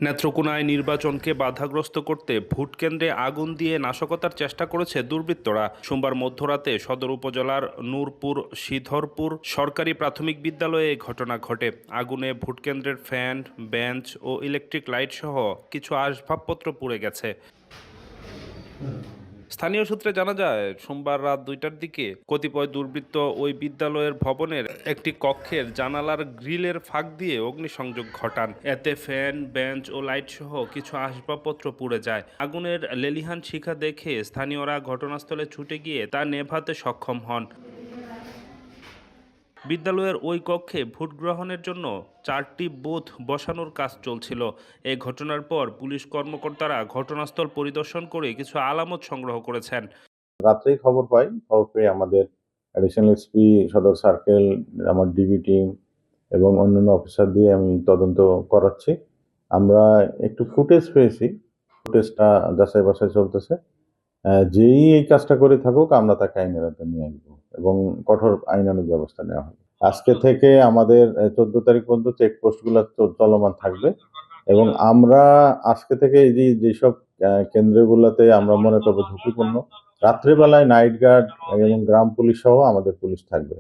নেত্রকোনায় নির্বাচনকে বাধাগ্রস্ত করতে ভোটকেন্দ্রে আগুন দিয়ে নাশকতার চেষ্টা করেছে দুর্বৃত্তরা। সোমবার মধ্যরাতে সদর উপজেলার নূরপুর শ্রীধরপুর সরকারি প্রাথমিক বিদ্যালয়ে এই ঘটনা ঘটে। আগুনে ভোটকেন্দ্রের ফ্যান, বেঞ্চ ও ইলেকট্রিক লাইট সহ কিছু আসবাবপত্র পুড়ে গেছে। স্থানীয় সূত্রে জানা যায়, সোমবার রাত 2টার দিকে কতিপয় দুর্বৃত্ত ওই বিদ্যালয়ের ভবনের একটি কক্ষের জানালার গ্রিলের ফাঁক দিয়ে অগ্নিসংযোগ ঘটান। এতে ফ্যান, বেঞ্চ ও লাইট সহ কিছু আসবাবপত্র পুড়ে যায়। আগুনের লেলিহান শিখা দেখে স্থানীয়রা ঘটনাস্থলে ছুটে গিয়ে তা নেভাতে সক্ষম হন। বিদ্যালয়ের ওই কক্ষে ভোট গ্রহণের জন্য 4টি বুথ বসানোর কাজ চলছিল। এই ঘটনার পর পুলিশ কর্মকর্তারা ঘটনাস্থল পরিদর্শন করে কিছু আলামত সংগ্রহ করেছেন। রাত্রেই খবর পেয়ে আমাদের অ্যাডিশনাল এসপি সদর সার্কেল, আমার ডিবি টিম এবং অন্যান্য অফিসার দিয়ে আমি তদন্ত করাচ্ছি। আমরা একটু ফুটেজ পেয়েছি, ফুটেজটা যাচাই বাছাই চলতেছে। যেই এই কাজটা করে থাকুক আমরা তাকে আইনের আওতায় নিয়ে আসবো এবং কঠোর আইনানুগ ব্যবস্থা নেওয়া হবে। আজকে থেকে আমাদের 14 তারিখ পর্যন্ত চেকপোস্টগুলো চলমান থাকবে এবং আমরা আজকে থেকে যেসব কেন্দ্রগুলোতে আমরা মনে করবো ঝুঁকিপূর্ণ, রাত্রেবেলায় নাইট গার্ড এবং গ্রাম পুলিশ সহ আমাদের পুলিশ থাকবে।